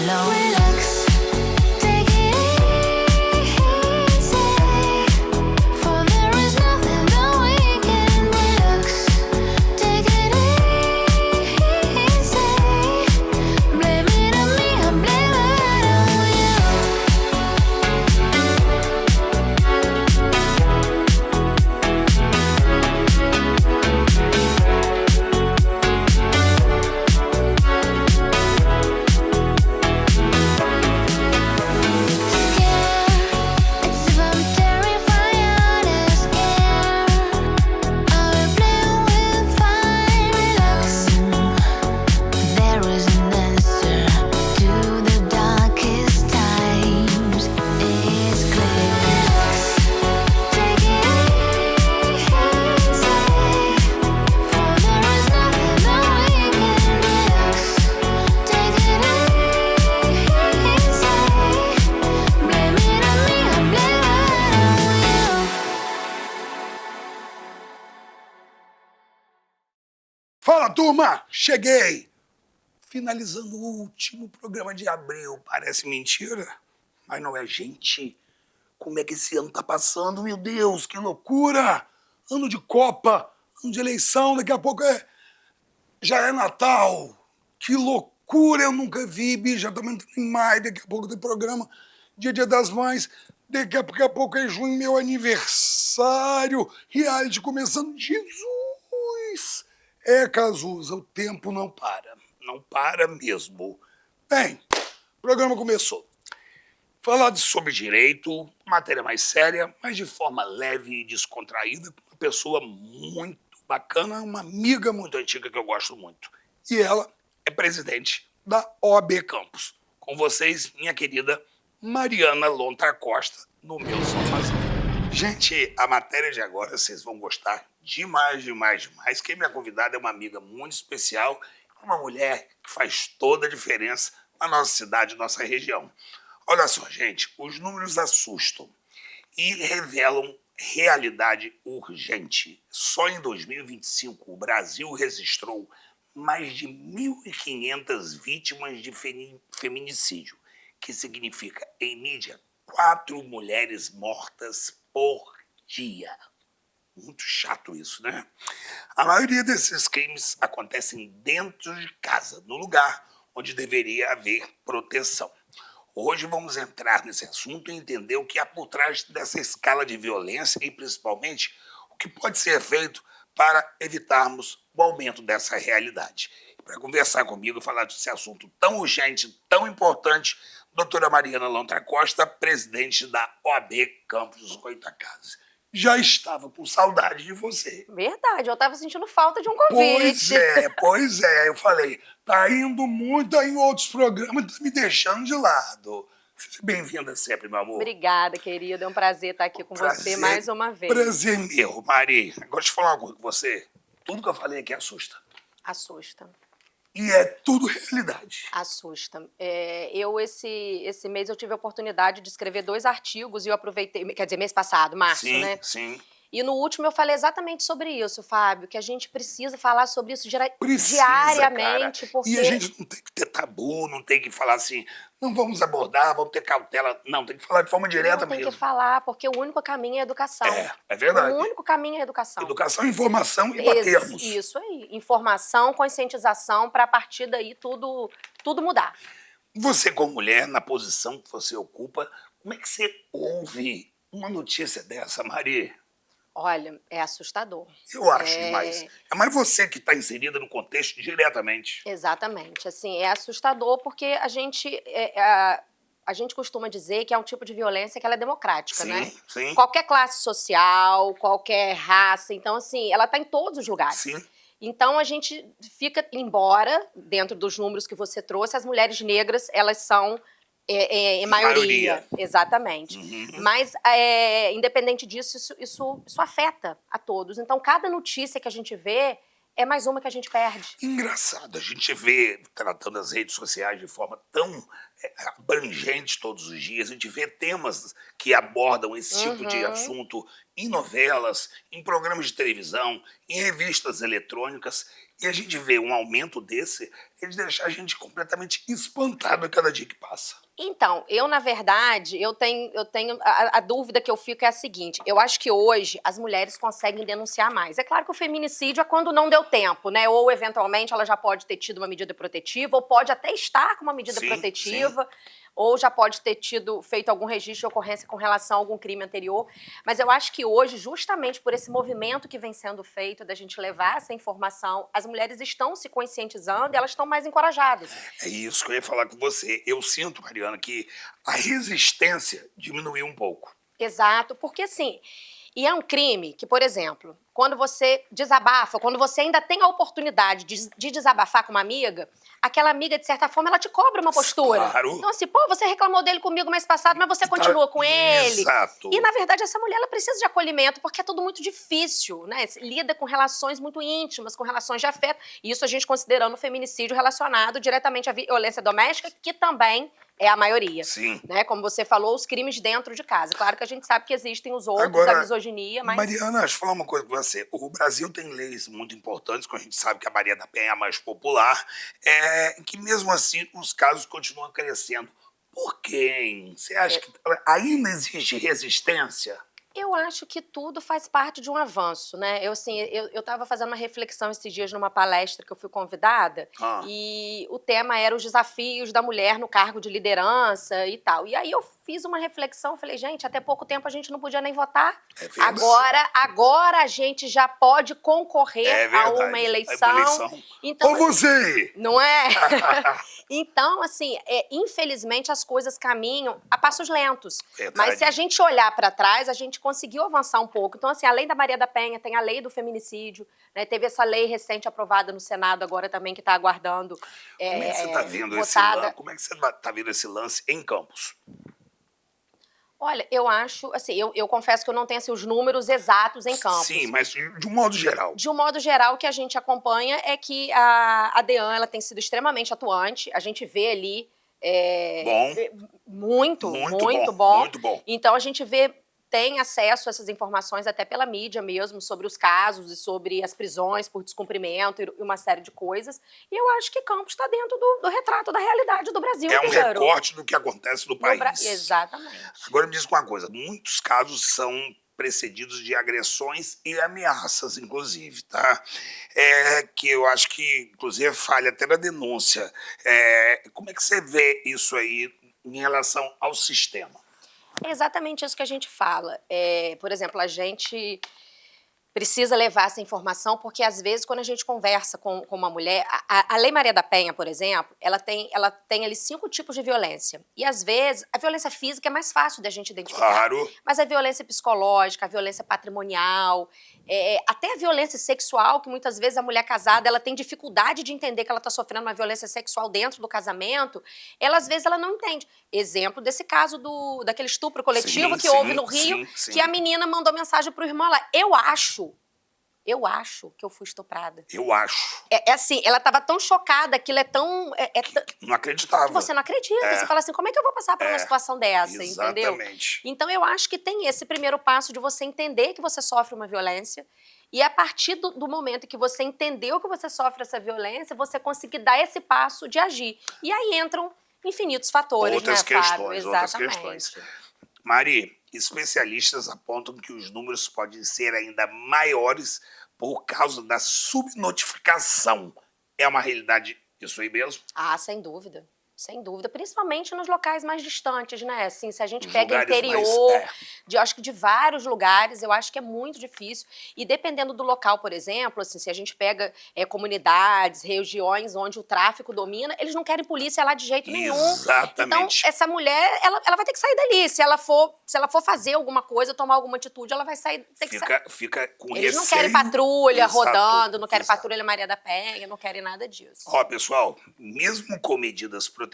alone. Relax, take it easy, for there is nothing that we can. Relax, take it easy, blame it on me, I blame it on Fala, turma! Cheguei! Finalizando o último programa de abril. Parece mentira, mas não é, gente. Como é que esse ano tá passando? Meu Deus, que loucura! Ano de Copa, ano de eleição, daqui a pouco já é Natal. Que loucura, eu nunca vi, bicho. Já estamos entrando em maio, daqui a pouco tem programa Dia das Mães. Daqui a pouco é junho, meu aniversário. Reality começando. Jesus! É, Cazuza, o tempo não para. Não para mesmo. Bem, o programa começou. Falar sobre direito, matéria mais séria, mas de forma leve e descontraída. Uma pessoa muito bacana, uma amiga muito antiga que eu gosto muito. E ela é presidente da OAB Campus. Com vocês, minha querida Mariana Lontra Costa, no meu sofazão. Gente, a matéria de agora vocês vão gostar demais, demais, demais. Quem minha convidada é uma amiga muito especial, uma mulher que faz toda a diferença na nossa cidade, nossa região. Olha só, gente, os números assustam e revelam realidade urgente. Só em 2025 o Brasil registrou mais de 1.500 vítimas de feminicídio, que significa, em média, 4 mulheres mortas por dia. Muito chato isso, né? A maioria desses crimes acontecem dentro de casa, no lugar onde deveria haver proteção. Hoje vamos entrar nesse assunto e entender o que há por trás dessa escala de violência e, principalmente, o que pode ser feito para evitarmos o aumento dessa realidade. Para conversar comigo e falar desse assunto tão urgente, tão importante, doutora Mariana Lontra Costa, presidente da OAB Campus dos Goitacazes. Já estava com saudade de você. Verdade, eu estava sentindo falta de um convite. Pois é. Eu falei, tá indo muito em outros programas, tá me deixando de lado. Seja bem-vinda sempre, meu amor. Obrigada, querida. É um prazer estar aqui com você mais uma vez. Prazer meu, Mari. Agora deixa eu falar uma coisa com você. Tudo que eu falei aqui assusta. Assusta. E é tudo realidade. Assusta. Esse mês eu tive a oportunidade de escrever 2 artigos e eu aproveitei, quer dizer, mês passado, março, né? Sim. E no último eu falei exatamente sobre isso, Fábio, que a gente precisa falar sobre isso diariamente. Cara. Porque... E a gente não tem que ter tabu, não tem que falar assim, não vamos abordar, vamos ter cautela. Não, tem que falar de forma direta mesmo. Tem que falar, porque o único caminho é a educação. É verdade. O único caminho é a educação. Educação, informação e batermos. Isso aí. Informação, conscientização, para a partir daí tudo mudar. Você, como mulher, na posição que você ocupa, como é que você ouve uma notícia dessa, Mari? Olha, é assustador. Eu acho demais. É mais você que está inserida no contexto diretamente. Exatamente. Assim, é assustador porque a gente costuma dizer que é um tipo de violência que ela é democrática, né? Sim. Qualquer classe social, qualquer raça. Então, assim, ela está em todos os lugares. Sim. Então, a gente fica, embora, dentro dos números que você trouxe, as mulheres negras, elas são... em maioria. Exatamente. Uhum. Mas, independente disso, isso afeta a todos. Então, cada notícia que a gente vê é mais uma que a gente perde. Engraçado, a gente vê, tratando as redes sociais de forma tão abrangente todos os dias, a gente vê temas que abordam esse tipo de assunto em novelas, em programas de televisão, em revistas eletrônicas, e a gente vê um aumento desse é de deixar a gente completamente espantado a cada dia que passa. Então, eu, na verdade, eu tenho a dúvida que eu fico é a seguinte: eu acho que hoje as mulheres conseguem denunciar mais. É claro que o feminicídio é quando não deu tempo, né? Ou, eventualmente, ela já pode ter tido uma medida protetiva, ou pode até estar com uma medida Sim, protetiva, ou já pode ter feito algum registro de ocorrência com relação a algum crime anterior. Mas eu acho que hoje, justamente por esse movimento que vem sendo feito, da gente levar essa informação, as mulheres estão se conscientizando e elas estão mais encorajadas. É isso que eu ia falar com você. Eu sinto, Mariana, que a resistência diminuiu um pouco. Exato, porque assim, e é um crime que, por exemplo, quando você desabafa, quando você ainda tem a oportunidade de desabafar com uma amiga, aquela amiga, de certa forma, ela te cobra uma postura. Claro. Então assim, pô, você reclamou dele comigo mês passado, mas você continua com ele. Exato. E, na verdade, essa mulher, ela precisa de acolhimento, porque é tudo muito difícil, né? Lida com relações muito íntimas, com relações de afeto. E isso a gente considerando o feminicídio relacionado diretamente à violência doméstica, que também é a maioria. Sim. Né? Como você falou, os crimes dentro de casa. Claro que a gente sabe que existem os outros, Agora, a misoginia, mas... Mariana, deixa eu falar uma coisa com você. O Brasil tem leis muito importantes, que a gente sabe que a Maria da Penha é a mais popular, que mesmo assim os casos continuam crescendo. Por quê, hein? Você acha que ainda existe resistência? Eu acho que tudo faz parte de um avanço, né? Eu estava fazendo uma reflexão esses dias numa palestra que eu fui convidada, e o tema era os desafios da mulher no cargo de liderança e tal. E aí eu fiz uma reflexão, falei, gente, até pouco tempo a gente não podia nem votar. Agora a gente já pode concorrer a uma eleição. Então, ou você! Não é? Então, assim, infelizmente as coisas caminham a passos lentos. Verdade. Mas se a gente olhar para trás, a gente conseguiu avançar um pouco. Então, assim, além da Maria da Penha, tem a lei do feminicídio, né? Teve essa lei recente aprovada no Senado agora também, que está aguardando. Como é que você está vendo votada. Como é que você está vendo esse lance em Campos? Olha, eu acho, assim, eu confesso que eu não tenho assim, os números exatos em Campos. Sim, mas de um modo geral. De um modo geral, o que a gente acompanha é que a DEAN, ela tem sido extremamente atuante. A gente vê ali... Muito bom. Então, a gente tem acesso a essas informações até pela mídia mesmo, sobre os casos e sobre as prisões por descumprimento e uma série de coisas. E eu acho que Campos está dentro do retrato da realidade do Brasil inteiro. É um recorte do que acontece no país. Exatamente. Agora me diz uma coisa, muitos casos são precedidos de agressões e ameaças, inclusive, tá? Que eu acho que, inclusive, falha até na denúncia. Como é que você vê isso aí em relação ao sistema? É exatamente isso que a gente fala. Por exemplo, a gente precisa levar essa informação, porque às vezes quando a gente conversa com uma mulher, a Lei Maria da Penha, por exemplo, ela tem ali 5 tipos de violência. E às vezes a violência física é mais fácil da gente identificar. Claro. Mas a violência psicológica, a violência patrimonial, até a violência sexual, que muitas vezes a mulher casada ela tem dificuldade de entender que ela está sofrendo uma violência sexual dentro do casamento, às vezes ela não entende. Exemplo desse caso daquele estupro coletivo que houve no Rio, que a menina mandou mensagem pro irmão lá. Eu acho que eu fui estuprada. Eu acho. Assim, ela estava tão chocada, aquilo é tão... Não acreditava. Que você não acredita. Você fala assim, como é que eu vou passar por uma situação dessa, entendeu? Exatamente. Então, eu acho que tem esse primeiro passo de você entender que você sofre uma violência e a partir do momento que você entendeu que você sofre essa violência, você conseguir dar esse passo de agir. E aí entram infinitos fatores, outras né, Fábio? questões, Exatamente. outras questões. Mari, especialistas apontam que os números podem ser ainda maiores por causa da subnotificação. É uma realidade isso aí mesmo? Ah, sem dúvida. Sem dúvida, principalmente nos locais mais distantes, né? Assim, se a gente pega interior, acho que de vários lugares, eu acho que é muito difícil. E dependendo do local, por exemplo, assim, se a gente pega comunidades, regiões onde o tráfico domina, eles não querem polícia lá de jeito nenhum. Exatamente. Então, essa mulher, ela vai ter que sair dali. Se ela for fazer alguma coisa, tomar alguma atitude, ela vai sair. Fica com receio. Eles não querem patrulha rodando, não querem patrulha Maria da Penha, não querem nada disso. Ó, pessoal, mesmo com medidas protetivas,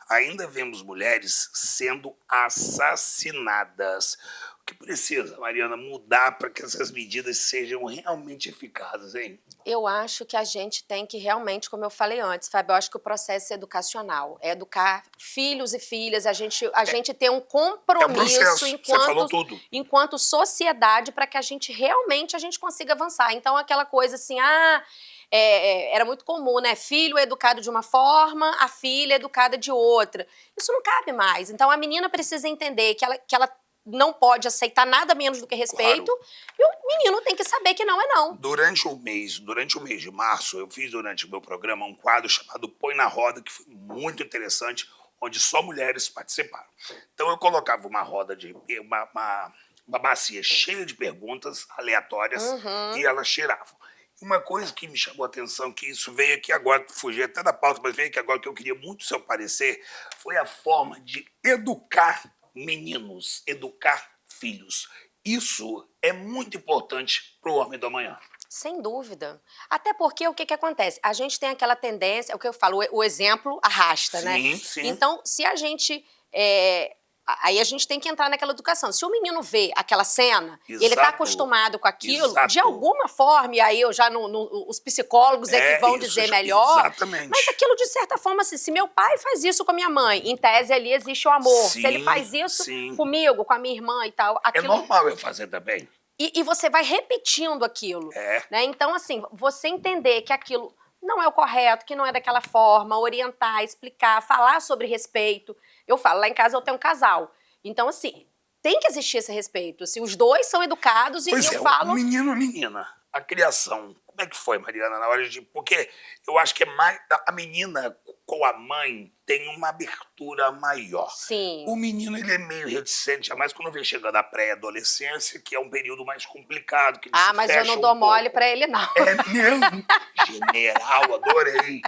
ainda vemos mulheres sendo assassinadas. O que precisa, Mariana, mudar para que essas medidas sejam realmente eficazes, hein? Eu acho que a gente tem que realmente, como eu falei antes, Fábio, eu acho que o processo é educacional, é educar filhos e filhas, a gente ter um compromisso enquanto sociedade para que a gente realmente consiga avançar. Então, aquela coisa assim, era muito comum, né? Filho é educado de uma forma, a filha é educada de outra. Isso não cabe mais. Então, a menina precisa entender que ela não pode aceitar nada menos do que respeito, Claro. e o menino tem que saber que não é não. Durante o mês de março, eu fiz durante o meu programa um quadro chamado Põe na Roda, que foi muito interessante, onde só mulheres participaram. Então eu colocava uma roda de uma bacia cheia de perguntas aleatórias e elas cheiravam. Uma coisa que me chamou a atenção, que isso veio aqui agora, fugi até da pauta, mas veio aqui agora que eu queria muito seu parecer, foi a forma de educar meninos, educar filhos. Isso é muito importante para o homem do amanhã. Sem dúvida. Até porque o que acontece? A gente tem aquela tendência, é o que eu falo, o exemplo arrasta, né? Sim, sim. Então, se a gente... aí a gente tem que entrar naquela educação. Se o menino vê aquela cena, ele está Exato. acostumado com aquilo, Exato. de alguma forma, e aí eu já os psicólogos é que vão isso, dizer melhor. Exatamente. Mas aquilo, de certa forma, assim, se meu pai faz isso com a minha mãe, em tese ali existe o amor. Sim, se ele faz isso sim. comigo, com a minha irmã e tal, É aquilo... normal eu fazer também. E você vai repetindo aquilo. Né? Então, assim, você entender que aquilo não é o correto, que não é daquela forma, orientar, explicar, falar sobre respeito. Eu falo, lá em casa eu tenho um casal. Então, assim, tem que existir esse respeito. Assim, os dois são educados Pois e eu falo... menino, menina, a criação, como é que foi, Mariana, na hora de... Porque eu acho que é mais... A menina com a mãe tem uma abertura maior. Sim. O menino, ele é meio reticente, ainda mais quando vem chegando a pré-adolescência, que é um período mais complicado. Que ele se Mas eu fecha não um dou mole pouco. pra ele, não. É mesmo? General, adorei.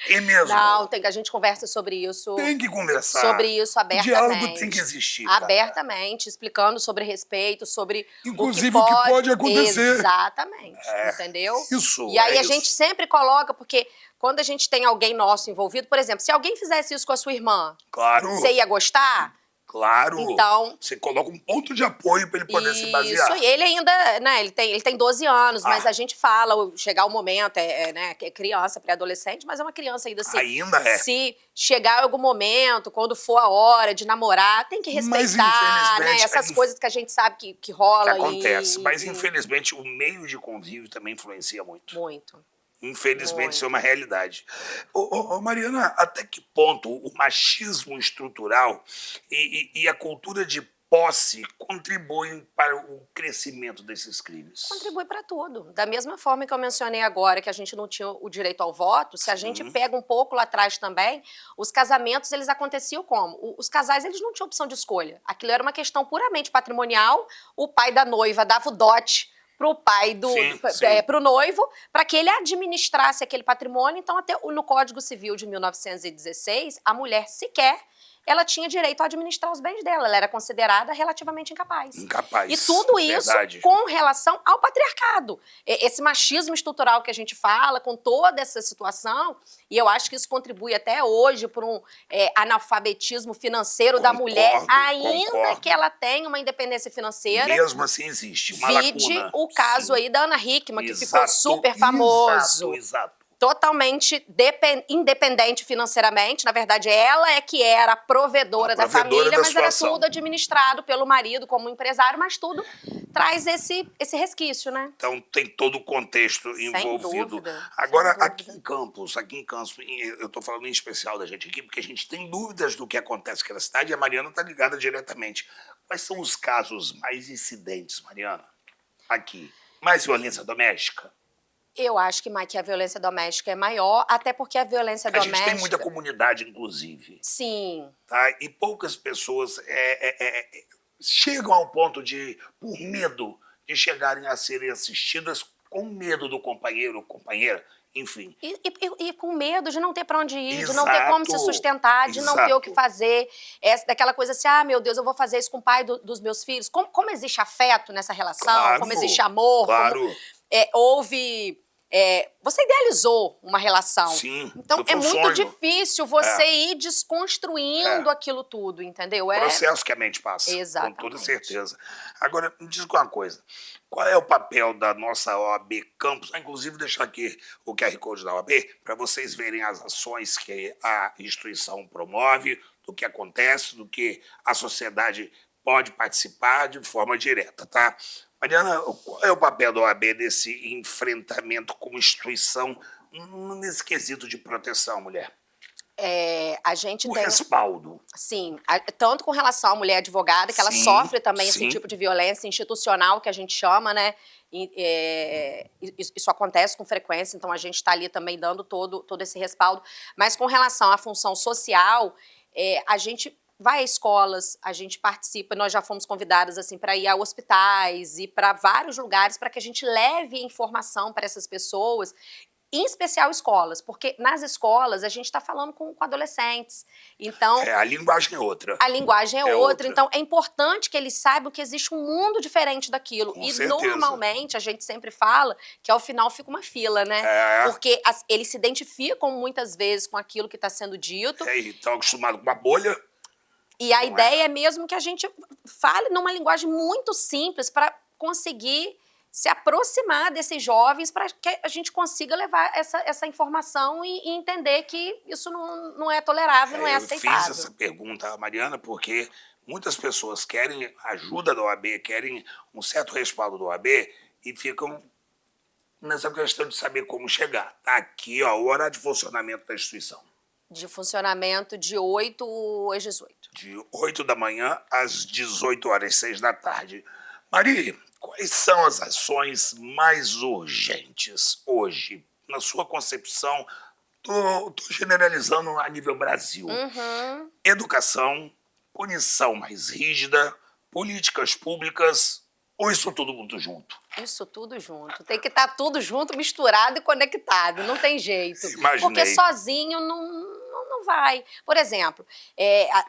É mesmo. Não, a gente conversa sobre isso. Tem que conversar. Sobre isso O abertamente. diálogo tem que existir, cara. Abertamente, explicando sobre respeito, sobre Inclusive o o que pode acontecer. Exatamente, entendeu? Isso, E aí é a gente isso. sempre coloca, porque quando a gente tem alguém nosso envolvido, por exemplo, se alguém fizesse isso com a sua irmã, Claro. você ia gostar? Claro. Então... Você coloca um ponto de apoio para ele poder se basear. Isso, e ele ainda, né, ele tem 12 anos, mas a gente fala, chegar o momento, né, que é criança, pré-adolescente, mas é uma criança ainda assim. Ainda é. Se chegar algum momento, quando for a hora de namorar, tem que respeitar, né, essas coisas que a gente sabe que rola. Que acontece, mas infelizmente o meio de convívio também influencia muito. Muito. Infelizmente, isso é uma realidade. Mariana, até que ponto o machismo estrutural e a cultura de posse contribuem para o crescimento desses crimes? Contribui para tudo. Da mesma forma que eu mencionei agora que a gente não tinha o direito ao voto, se a gente pega um pouco lá atrás também, os casamentos, eles aconteciam como? Os casais, eles não tinham opção de escolha. Aquilo era uma questão puramente patrimonial, o pai da noiva dava o dote pro pai pro noivo, para que ele administrasse aquele patrimônio. Então, até no Código Civil de 1916, a mulher sequer ela tinha direito a administrar os bens dela. Ela era considerada relativamente incapaz. Incapaz. E tudo isso com relação ao patriarcado. Esse machismo estrutural que a gente fala, com toda essa situação, e eu acho que isso contribui até hoje para um analfabetismo financeiro da mulher, ainda que ela tenha uma independência financeira. Mesmo assim existe uma Vide lacuna. o caso aí da Ana Hickman, que ficou Exato, super famoso. Exato. Totalmente independente financeiramente. Na verdade, ela é que era a provedora da família, mas era tudo administrado pelo marido como empresário, mas tudo traz esse resquício, né? Então tem todo o contexto envolvido. Dúvida, Agora, sem aqui em Campos, eu estou falando em especial da gente aqui, porque a gente tem dúvidas do que acontece aqui na cidade e a Mariana está ligada diretamente. Quais são os casos mais incidentes, Mariana, aqui? Mais violência doméstica? Eu acho que a violência doméstica é maior, até porque a violência doméstica... A gente tem muita comunidade, inclusive. Sim. Tá? E poucas pessoas chegam ao ponto de, por medo, de chegarem a serem assistidas com medo do companheiro ou companheira, enfim. E com medo de não ter para onde ir, Exato, de não ter como se sustentar, de não ter o que fazer. Daquela coisa assim, meu Deus, eu vou fazer isso com o pai dos meus filhos. Como existe afeto nessa relação, claro, como existe amor, claro. Houve... você idealizou uma relação. Sim, então é muito sonho. Difícil você ir desconstruindo aquilo tudo, entendeu? Processo que a mente passa. Exatamente. Com toda certeza. Agora, me diz uma coisa. Qual é o papel da nossa OAB Campos? Inclusive, deixar aqui o QR Code da OAB para vocês verem as ações que a instituição promove, do que acontece, do que a sociedade pode participar de forma direta, tá? Mariana, qual é o papel da OAB nesse enfrentamento como instituição, nesse quesito de proteção, mulher? A gente O tem... respaldo. Sim, tanto com relação à mulher advogada, que ela Sim, sofre também sim. esse tipo de violência institucional que a gente chama, né? Isso acontece com frequência, então a gente está ali também dando todo esse respaldo. Mas com relação à função social, a gente vai a escolas, a gente participa, nós já fomos convidadas assim para ir a hospitais e para vários lugares para que a gente leve informação para essas pessoas, em especial escolas, porque nas escolas a gente está falando com adolescentes, então... A linguagem é outra. A linguagem é outra, então é importante que eles saibam que existe um mundo diferente daquilo. Com e certeza. Normalmente a gente sempre fala que ao final fica uma fila, né? Porque eles se identificam muitas vezes com aquilo que está sendo dito. E estão acostumados com uma bolha. E a ideia é mesmo que a gente fale numa linguagem muito simples para conseguir se aproximar desses jovens para que a gente consiga levar essa informação e entender que isso não é tolerável, não é aceitável. Eu fiz essa pergunta à Mariana porque muitas pessoas querem ajuda da OAB, querem um certo respaldo da OAB e ficam nessa questão de saber como chegar. Tá aqui, ó, o horário de funcionamento da instituição. De funcionamento de 8 às 18. De 8 da manhã às 18 horas, 6 da tarde. Maria, quais são as ações mais urgentes hoje? Na sua concepção, tô generalizando a nível Brasil. Educação, punição mais rígida, políticas públicas, ou isso tudo muito junto? Isso tudo junto. Tem que estar tudo junto, misturado e conectado. Não tem jeito. Imaginei. Porque sozinho não vai. Por exemplo,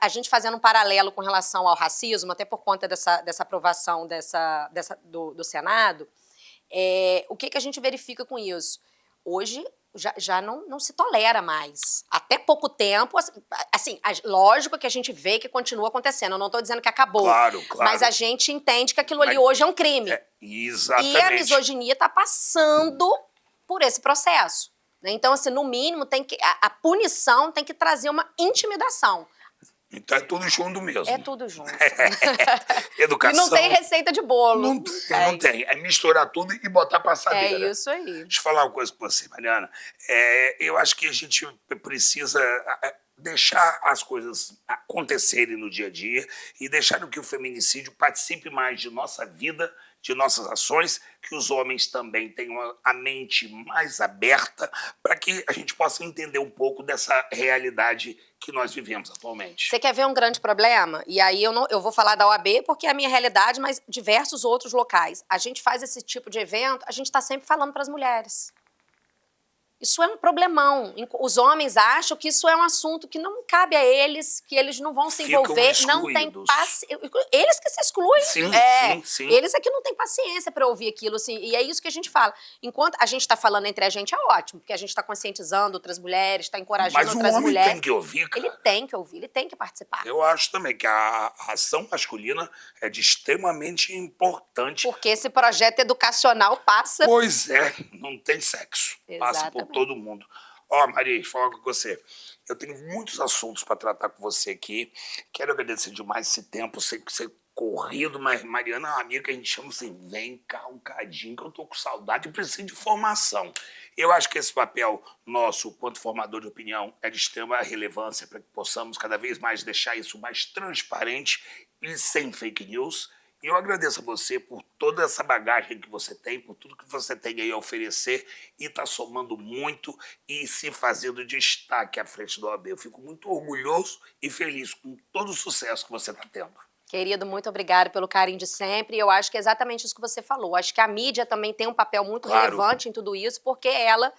a gente fazendo um paralelo com relação ao racismo, até por conta dessa aprovação do Senado, o que a gente verifica com isso? Hoje já não se tolera mais. Até pouco tempo, assim, lógico que a gente vê que continua acontecendo. Eu não estou dizendo que acabou. Claro. Mas a gente entende que aquilo ali hoje é um crime. Exatamente. E a misoginia está passando por esse processo. Então, assim, no mínimo, a punição tem que trazer uma intimidação. Então é tudo junto mesmo. É tudo junto. Educação. E não tem receita de bolo. Não tem. É misturar tudo e botar passadeira. É isso aí. Deixa eu falar uma coisa com você, Mariana. Eu acho que a gente precisa deixar as coisas acontecerem no dia a dia e deixar que o feminicídio participe mais de nossa vida, de nossas ações, que os homens também tenham a mente mais aberta para que a gente possa entender um pouco dessa realidade que nós vivemos atualmente. Você quer ver um grande problema? E aí eu vou falar da OAB porque é a minha realidade, mas diversos outros locais. A gente faz esse tipo de evento, a gente está sempre falando para as mulheres. Isso é um problemão. Os homens acham que isso é um assunto que não cabe a eles, que eles não vão se envolver, não tem paciência. Eles que se excluem. Sim. Eles é que não têm paciência para ouvir aquilo, assim. E é isso que a gente fala. Enquanto a gente está falando entre a gente, é ótimo, porque a gente está conscientizando outras mulheres, está encorajando outras mulheres. Mas o homem tem que ouvir, cara. Ele tem que ouvir, ele tem que participar. Eu acho também que a ação masculina é de extremamente importante. Porque esse projeto educacional passa... Pois é, não tem sexo. Passa por todo mundo. Maria, deixa eu falar com você. Eu tenho muitos assuntos para tratar com você aqui. Quero agradecer demais esse tempo. Sei que você é corrido, mas Mariana é uma amiga que a gente chama assim, vem cá um cadinho que eu tô com saudade e preciso de formação. Eu acho que esse papel nosso, quanto formador de opinião, é de extrema relevância para que possamos cada vez mais deixar isso mais transparente e sem fake news. E eu agradeço a você por toda essa bagagem que você tem, por tudo que você tem aí a oferecer e está somando muito e se fazendo destaque à frente do OAB. Eu fico muito orgulhoso e feliz com todo o sucesso que você está tendo. Querido, muito obrigada pelo carinho de sempre. Eu acho que é exatamente isso que você falou. Acho que a mídia também tem um papel muito relevante em tudo isso, porque ela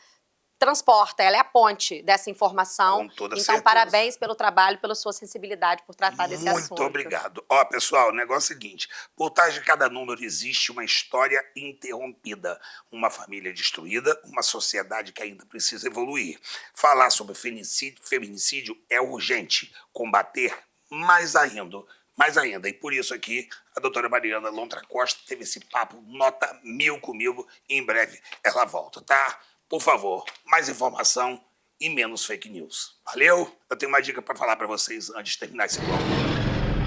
transporta, ela é a ponte dessa informação. Com toda então, certeza. Parabéns pelo trabalho, pela sua sensibilidade por tratar desse assunto. Muito obrigado. Pessoal, o negócio é o seguinte, por trás de cada número existe uma história interrompida, uma família destruída, uma sociedade que ainda precisa evoluir. Falar sobre feminicídio é urgente, combater mais ainda. E por isso aqui, a doutora Mariana Lontra Costa teve esse papo nota 1000 comigo e em breve ela volta, tá? Por favor, mais informação e menos fake news. Valeu? Eu tenho uma dica para falar para vocês antes de terminar esse bloco.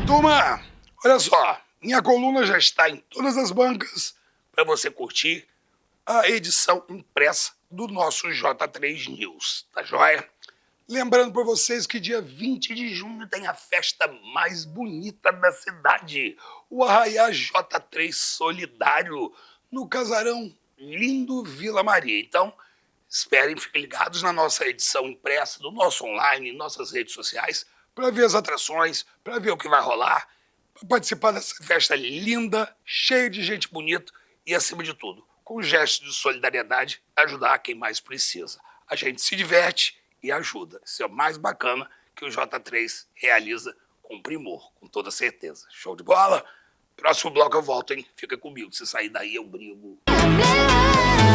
Turma, Olha só, minha coluna já está em todas as bancas para você curtir a edição impressa do nosso J3 News, tá joia? Lembrando para vocês que dia 20 de junho tem a festa mais bonita da cidade, o Arraiá J3 Solidário, no casarão lindo Vila Maria. Então, esperem, fiquem ligados na nossa edição impressa, do nosso online, nossas redes sociais, para ver as atrações, para ver o que vai rolar, para participar dessa festa linda, cheia de gente bonita e, acima de tudo, com gestos de solidariedade, ajudar quem mais precisa. A gente se diverte e ajuda. Isso é o mais bacana que o J3 realiza com primor, com toda certeza. Show de bola? Próximo bloco eu volto, hein? Fica comigo. Se sair daí, eu brigo. I'm